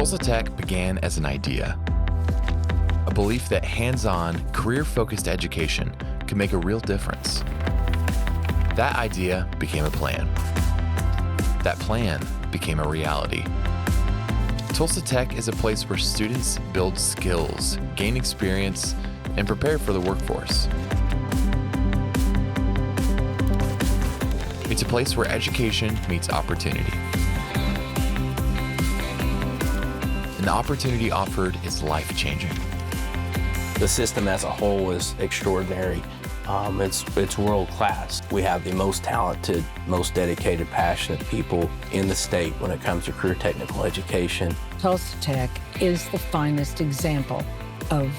Tulsa Tech began as an idea, a belief that hands-on, career-focused education could make a real difference. That idea became a plan. That plan became a reality. Tulsa Tech is a place where students build skills, gain experience, and prepare for the workforce. It's a place where education meets opportunity. And the opportunity offered is life-changing. The system as a whole is extraordinary. It's world-class. We have the most talented, most dedicated, passionate people in the state when it comes to career technical education. Tulsa Tech is the finest example of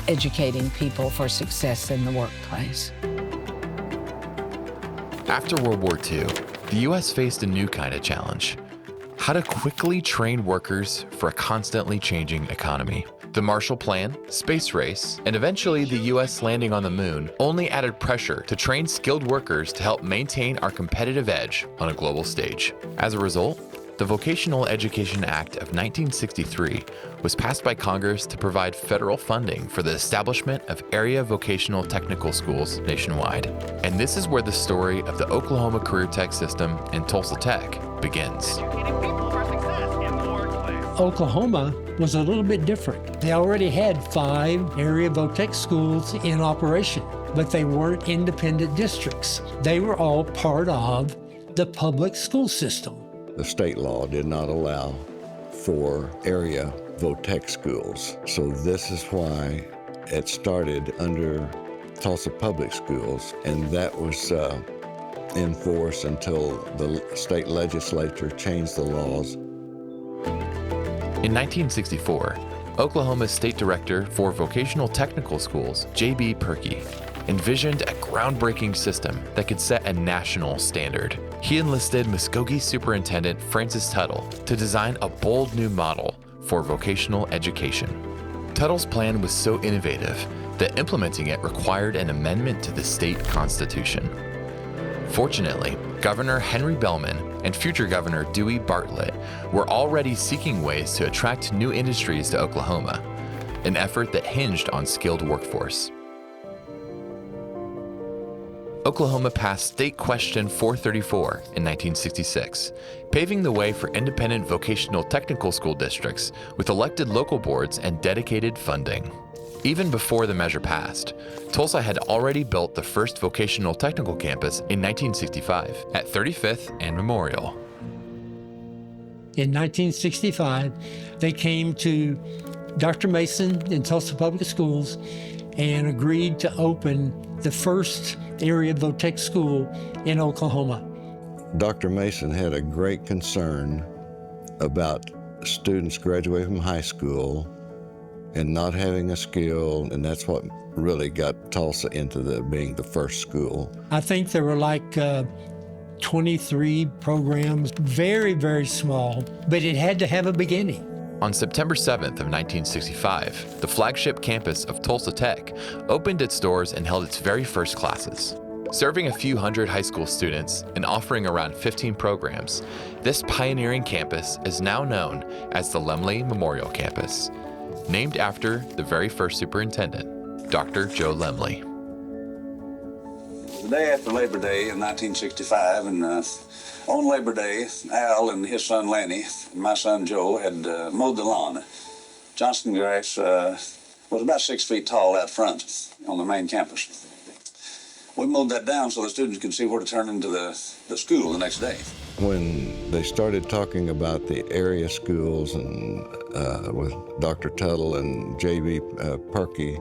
educating people for success in the workplace. After World War II, the U.S. faced a new kind of challenge: how to quickly train workers for a constantly changing economy. The Marshall Plan, space race, and eventually the U.S. landing on the moon only added pressure to train skilled workers to help maintain our competitive edge on a global stage. As a result, the Vocational Education Act of 1963 was passed by Congress to provide federal funding for the establishment of area vocational technical schools nationwide. And this is where the story of the Oklahoma Career Tech system and Tulsa Tech begins. Oklahoma was a little bit different. They already had 5 area VOTEC schools in operation, but they weren't independent districts. They were all part of the public school system. The state law did not allow for area VOTEC schools. So this is why it started under Tulsa Public Schools, and that was in force until the state legislature changed the laws. In 1964, Oklahoma's State Director for Vocational Technical Schools, J.B. Perkey, envisioned a groundbreaking system that could set a national standard. He enlisted Muskogee Superintendent Francis Tuttle to design a bold new model for vocational education. Tuttle's plan was so innovative that implementing it required an amendment to the state constitution. Fortunately, Governor Henry Bellman and future Governor Dewey Bartlett were already seeking ways to attract new industries to Oklahoma, an effort that hinged on skilled workforce. Oklahoma passed State Question 434 in 1966, paving the way for independent vocational technical school districts with elected local boards and dedicated funding. Even before the measure passed, Tulsa had already built the first vocational technical campus in 1965 at 35th and Memorial. In 1965, they came to Dr. Mason in Tulsa Public Schools and agreed to open the first area VOTEC school in Oklahoma. Dr. Mason had a great concern about students graduating from high school and not having a skill, and that's what really got Tulsa into being the first school. I think there were like 23 programs, very, very small, but it had to have a beginning. On September 7th of 1965, the flagship campus of Tulsa Tech opened its doors and held its very first classes. Serving a few hundred high school students and offering around 15 programs, this pioneering campus is now known as the Lemley Memorial Campus, named after the very first superintendent, Dr. Joe Lemley. The day after Labor Day in 1965, and on Labor Day, Al and his son Lanny and my son Joe had mowed the lawn. Johnston grass was about 6 feet tall out front on the main campus. We mowed that down so the students could see where to turn into the school the next day. When they started talking about the area schools and with Dr. Tuttle and J.B. Perkey,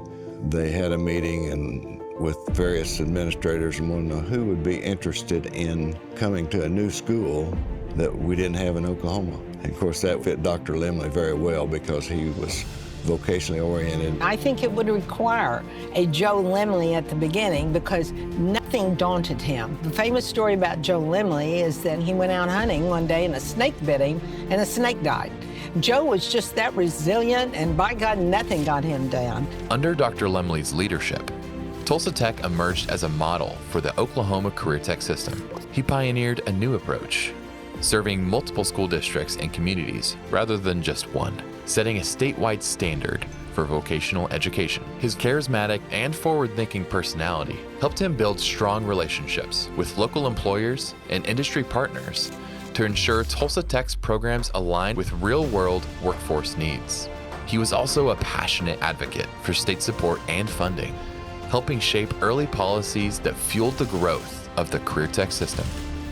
they had a meeting and with various administrators and wanted to know who would be interested in coming to a new school that we didn't have in Oklahoma. And of course that fit Dr. Lemley very well because he was vocationally oriented. I think it would require a Joe Lemley at the beginning because nothing daunted him. The famous story about Joe Lemley is that he went out hunting one day and a snake bit him and the snake died. Joe was just that resilient, and by God, nothing got him down. Under Dr. Lemley's leadership, Tulsa Tech emerged as a model for the Oklahoma Career Tech system. He pioneered a new approach, serving multiple school districts and communities rather than just one, setting a statewide standard for vocational education. His charismatic and forward-thinking personality helped him build strong relationships with local employers and industry partners to ensure Tulsa Tech's programs aligned with real-world workforce needs. He was also a passionate advocate for state support and funding, helping shape early policies that fueled the growth of the CareerTech system.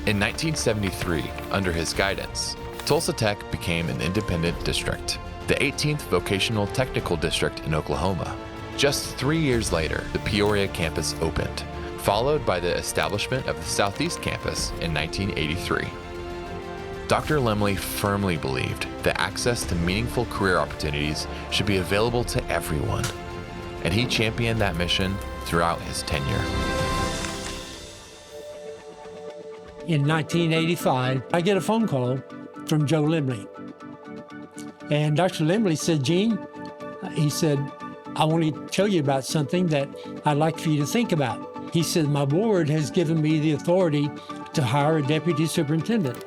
In 1973, under his guidance, Tulsa Tech became an independent district, the 18th vocational technical district in Oklahoma. Just 3 years later, the Peoria campus opened, followed by the establishment of the Southeast campus in 1983. Dr. Lemley firmly believed that access to meaningful career opportunities should be available to everyone, and he championed that mission throughout his tenure. In 1985, I get a phone call from Joe Lemley. And Dr. Lemley said, Gene, he said, I want to tell you about something that I'd like for you to think about. He said, my board has given me the authority to hire a deputy superintendent,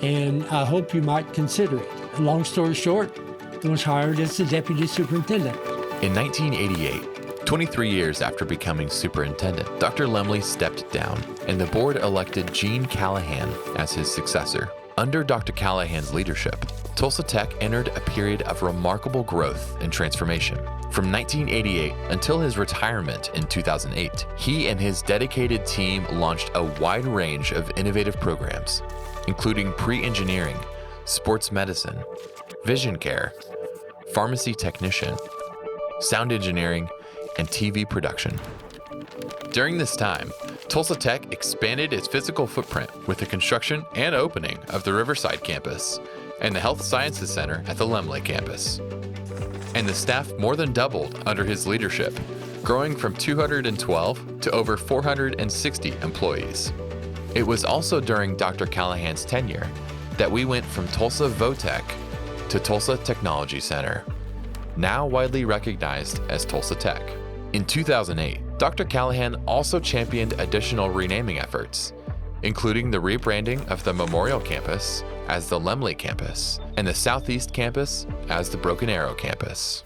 and I hope you might consider it. Long story short, I was hired as the deputy superintendent. In 1988, 23 years after becoming superintendent, Dr. Lemley stepped down, and the board elected Gene Callahan as his successor. Under Dr. Callahan's leadership, Tulsa Tech entered a period of remarkable growth and transformation. From 1988 until his retirement in 2008, he and his dedicated team launched a wide range of innovative programs, including pre-engineering, sports medicine, vision care, pharmacy technician, sound engineering, and TV production. During this time, Tulsa Tech expanded its physical footprint with the construction and opening of the Riverside campus and the Health Sciences Center at the Lemley campus. And the staff more than doubled under his leadership, growing from 212 to over 460 employees. It was also during Dr. Callahan's tenure that we went from Tulsa Votech to Tulsa Technology Center, now widely recognized as Tulsa Tech. In 2008, Dr. Callahan also championed additional renaming efforts, including the rebranding of the Memorial Campus as the Lemley Campus and the Southeast Campus as the Broken Arrow Campus.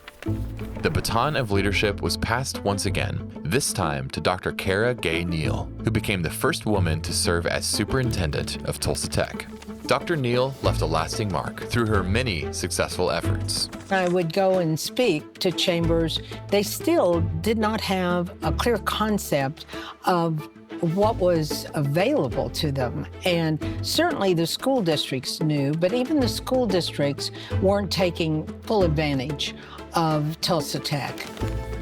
The baton of leadership was passed once again, this time to Dr. Cara Gae Neal, who became the first woman to serve as superintendent of Tulsa Tech. Dr. Neal left a lasting mark through her many successful efforts. I would go and speak to chambers. They still did not have a clear concept of what was available to them. And certainly the school districts knew, but even the school districts weren't taking full advantage of Tulsa Tech.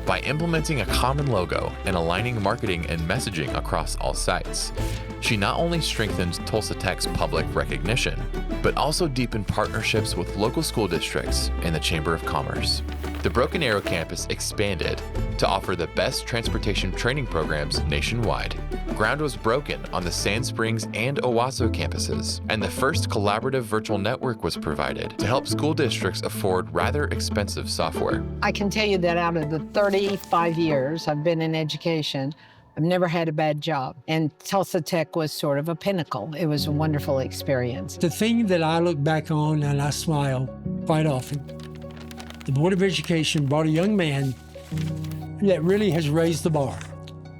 By implementing a common logo and aligning marketing and messaging across all sites, she not only strengthened Tulsa Tech's public recognition, but also deepened partnerships with local school districts and the Chamber of Commerce. The Broken Arrow campus expanded to offer the best transportation training programs nationwide. Ground was broken on the Sand Springs and Owasso campuses, and the first collaborative virtual network was provided to help school districts afford rather expensive software. I can tell you that out of the 35 years I've been in education, I've never had a bad job. And Tulsa Tech was sort of a pinnacle. It was a wonderful experience. The thing that I look back on and I smile quite often, the Board of Education brought a young man that really has raised the bar.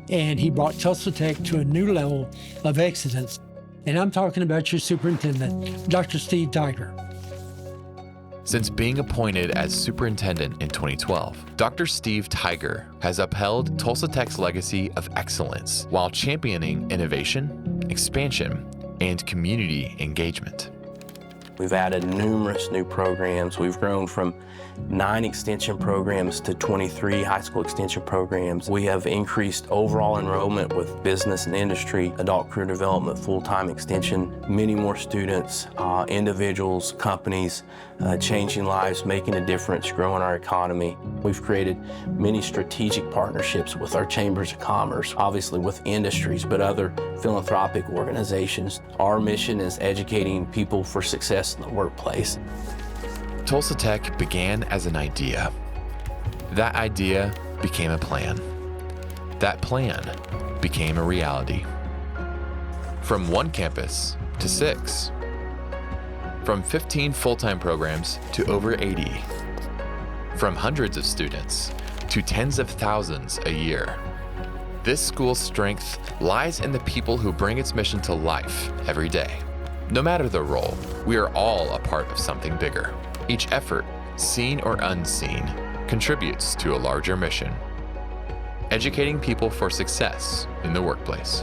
And he brought Tulsa Tech to a new level of excellence. And I'm talking about your superintendent, Dr. Steve Tiger. Since being appointed as superintendent in 2012, Dr. Steve Tiger has upheld Tulsa Tech's legacy of excellence while championing innovation, expansion, and community engagement. We've added numerous new programs. We've grown from 9 extension programs to 23 high school extension programs. We have increased overall enrollment with business and industry, adult career development, full-time extension, many more students, individuals, companies, changing lives, making a difference, growing our economy. We've created many strategic partnerships with our chambers of commerce, obviously with industries, but other philanthropic organizations. Our mission is educating people for success in the workplace. Tulsa Tech began as an idea. That idea became a plan. That plan became a reality. From 1 campus to 6, From 15 full-time programs to over 80. From hundreds of students to tens of thousands a year. This school's strength lies in the people who bring its mission to life every day. No matter the role, we are all a part of something bigger. Each effort, seen or unseen, contributes to a larger mission. Educating people for success in the workplace.